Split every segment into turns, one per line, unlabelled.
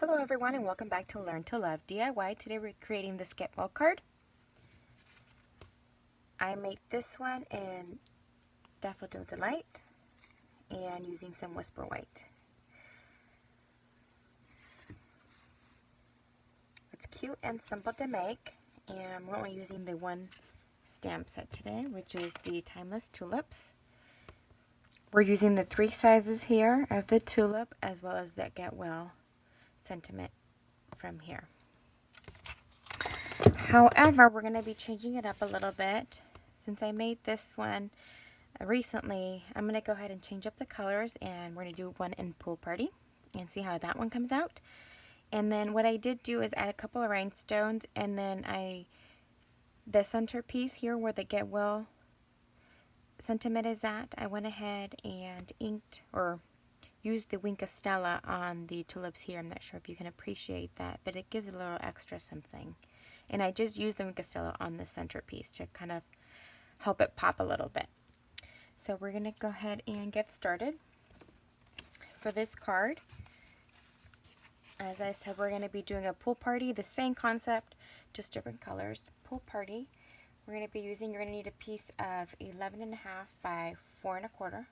Hello everyone and welcome back to Learn to Love DIY. Today we're creating this Get Well card. I made this one in Daffodil Delight and using some Whisper White. It's cute and simple to make, and we're only using the one stamp set today, which is the Timeless Tulips. We're using the 3 sizes here of the tulip as well as that Get Well sentiment from here. However, we're going to be changing it up a little bit. Since I made this one recently, I'm going to go ahead and change up the colors, and we're going to do one in Pool Party and see how that one comes out. And then what I did do is add a couple of rhinestones, and then the centerpiece here where the Get Well sentiment is at, I went ahead and inked or used the Wink of Stella on the tulips here. I'm not sure if you can appreciate that, but it gives a little extra something. And I just used the Wink of Stella on the centerpiece to kind of help it pop a little bit. So we're going to go ahead and get started. For this card, as I said, we're going to be doing a pool party, the same concept, just different colors. Pool party, we're going to be using, you're going to need a piece of 11.5 by 4 1/4.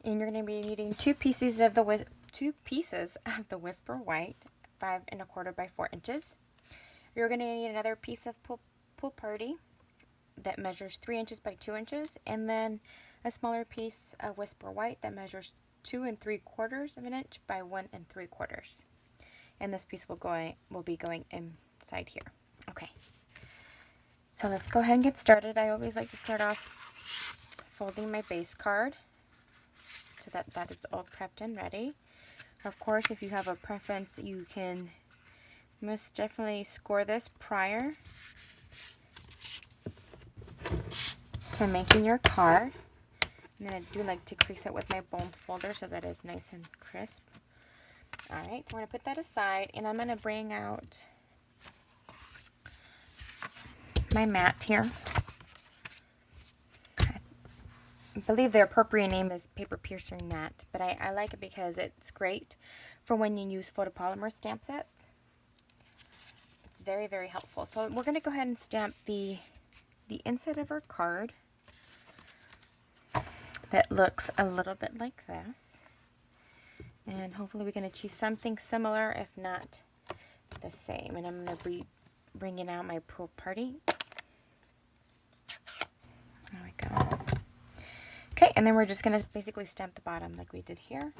And you're going to be needing 2 pieces of the Whisper White, 5 1/4 by 4 inches. You're going to need another piece of Pool Party that measures 3 inches by 2 inches, and then a smaller piece of Whisper White that measures 2 3/4 of an inch by 1 3/4. And this piece will be going inside here. Okay. So let's go ahead and get started. I always like to start off folding my base card so that it's all prepped and ready. Of course, if you have a preference, you can most definitely score this prior to making your card. And then I do like to crease it with my bone folder so that it's nice and crisp. Alright, so we're going to put that aside, and I'm going to bring out my mat here. I believe the appropriate name is paper piercing mat, but I like it because it's great for when you use photopolymer stamp sets. It's very, very helpful. So we're going to go ahead and stamp the inside of our card that looks a little bit like this. And hopefully we can achieve something similar, if not the same. And I'm going to be bringing out my Pool Party. There we go. Okay, and then we're just going to basically stamp the bottom like we did here.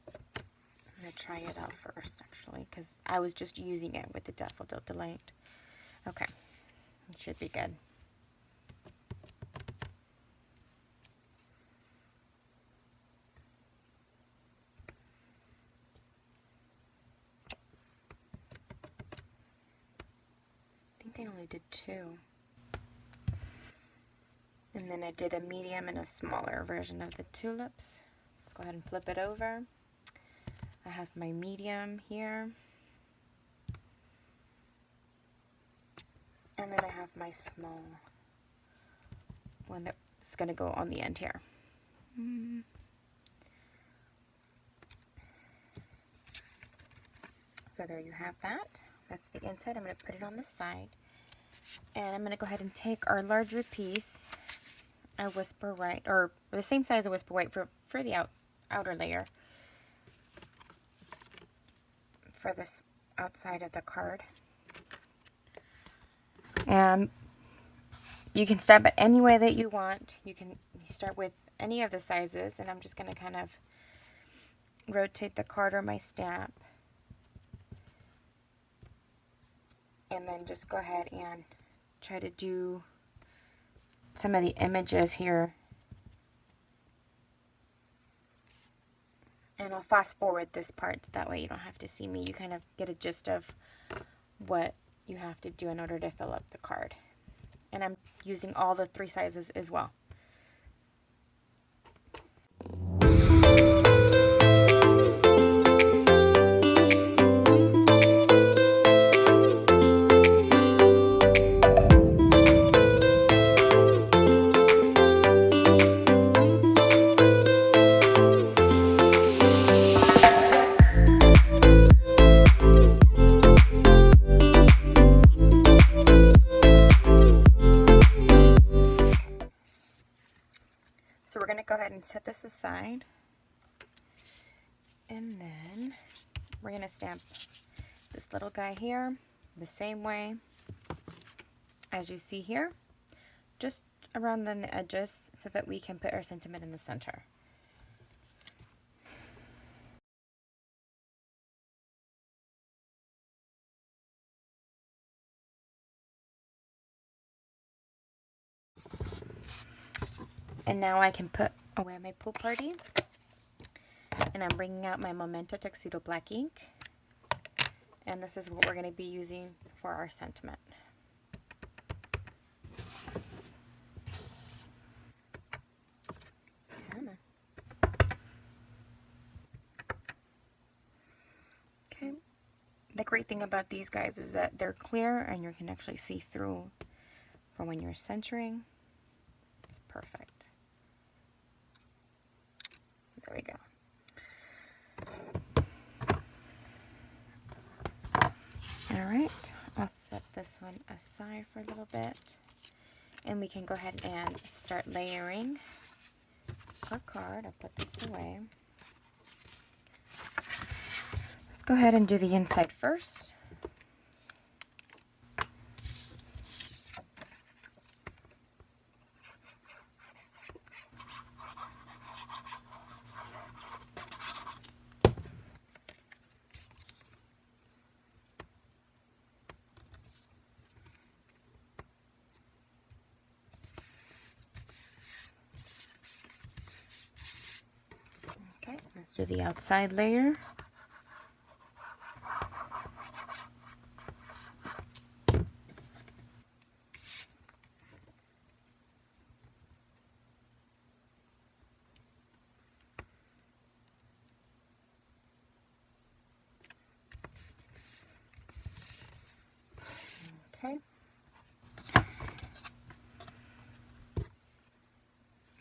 I'm going to try it out first, actually, because I was just using it with the Daffodil Delight. Okay, it should be good. I think I only did 2. And then I did a medium and a smaller version of the tulips. Let's go ahead and flip it over. I have my medium here. And then I have my small one that's going to go on the end here. So there you have that. That's the inside. I'm going to put it on the side. And I'm going to go ahead and take our larger piece, a Whisper White, or the same size of Whisper White for the outer layer for this outside of the card. And you can stamp it any way that you want. You start with any of the sizes, and I'm just going to kind of rotate the card or my stamp, and then just go ahead and try to do some of the images here. And I'll fast forward this part, that way you don't have to see me. You kind of get a gist of what you have to do in order to fill up the card. And I'm using all the 3 sizes as well. So we're going to go ahead and set this aside. And then we're going to stamp this little guy here the same way as you see here, just around the edges so that we can put our sentiment in the center. And now I can put away my pool party. And I'm bringing out my Memento Tuxedo black ink. And this is what we're going to be using for our sentiment. Okay. The great thing about these guys is that they're clear and you can actually see through for when you're centering. It's perfect. There we go. Alright, I'll set this one aside for a little bit. And we can go ahead and start layering our card. I'll put this away. Let's go ahead and do the inside first. Okay, let's do the outside layer. Okay.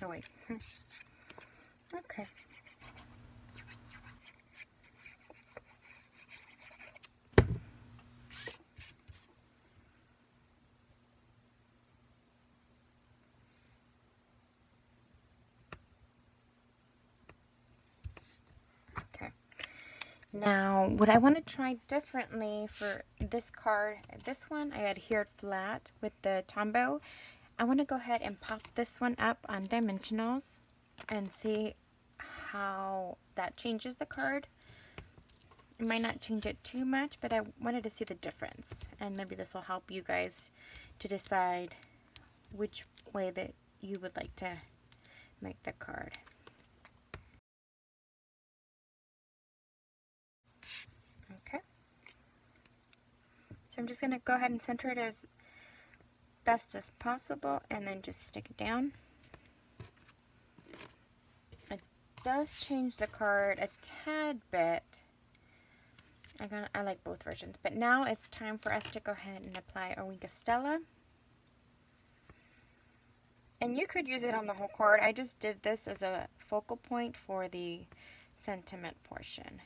Oh wait. Okay. Now, what I want to try differently for this card, this one I adhered flat with the Tombow. I want to go ahead and pop this one up on dimensionals and see how that changes the card. It might not change it too much, but I wanted to see the difference. And maybe this will help you guys to decide which way that you would like to make the card. Okay. So I'm just going to go ahead and center it as best as possible and then just stick it down. It does change the card a tad bit. I like both versions, but now it's time for us to go ahead and apply our Wink of Stella. And you could use it on the whole card. I just did this as a focal point for the sentiment portion.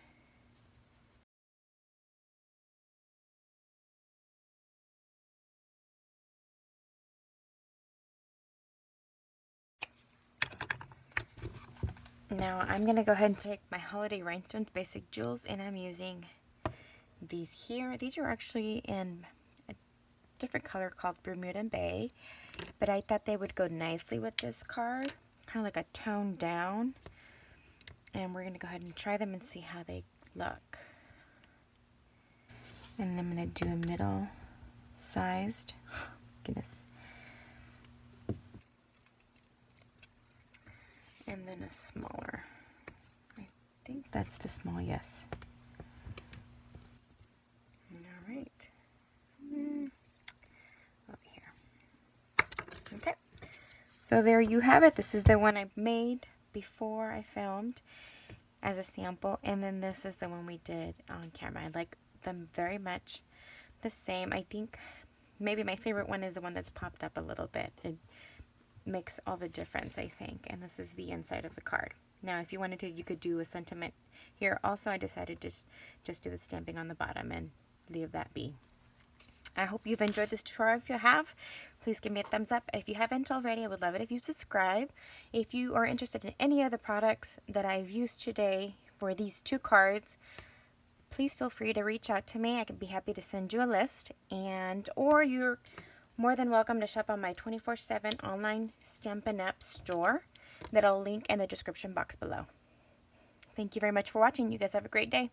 Now I'm going to go ahead and take my Holiday Rhinestones Basic Jewels, and I'm using these here. These are actually in a different color called Bermuda Bay, but I thought they would go nicely with this card, kind of like a toned down. And we're going to go ahead and try them and see how they look. And I'm going to do a middle sized. Goodness. And then a smaller. I think that's the small, yes. All right. Over here. Okay. So there you have it. This is the one I made before I filmed as a sample, and then this is the one we did on camera. I like them very much the same. I think maybe my favorite one is the one that's popped up a little bit. It makes all the difference, I think. And this is the inside of the card. Now if you wanted to, you could do a sentiment here. Also, I decided to just do the stamping on the bottom and leave that be. I hope you've enjoyed this tutorial. If you have, please give me a thumbs up. If you haven't already, I would love it if you subscribe. If you are interested in any of the products that I've used today for these 2 cards, please feel free to reach out to me. I could be happy to send you a list, or you're more than welcome to shop on my 24/7 online Stampin' Up store that I'll link in the description box below. Thank you very much for watching. You guys have a great day.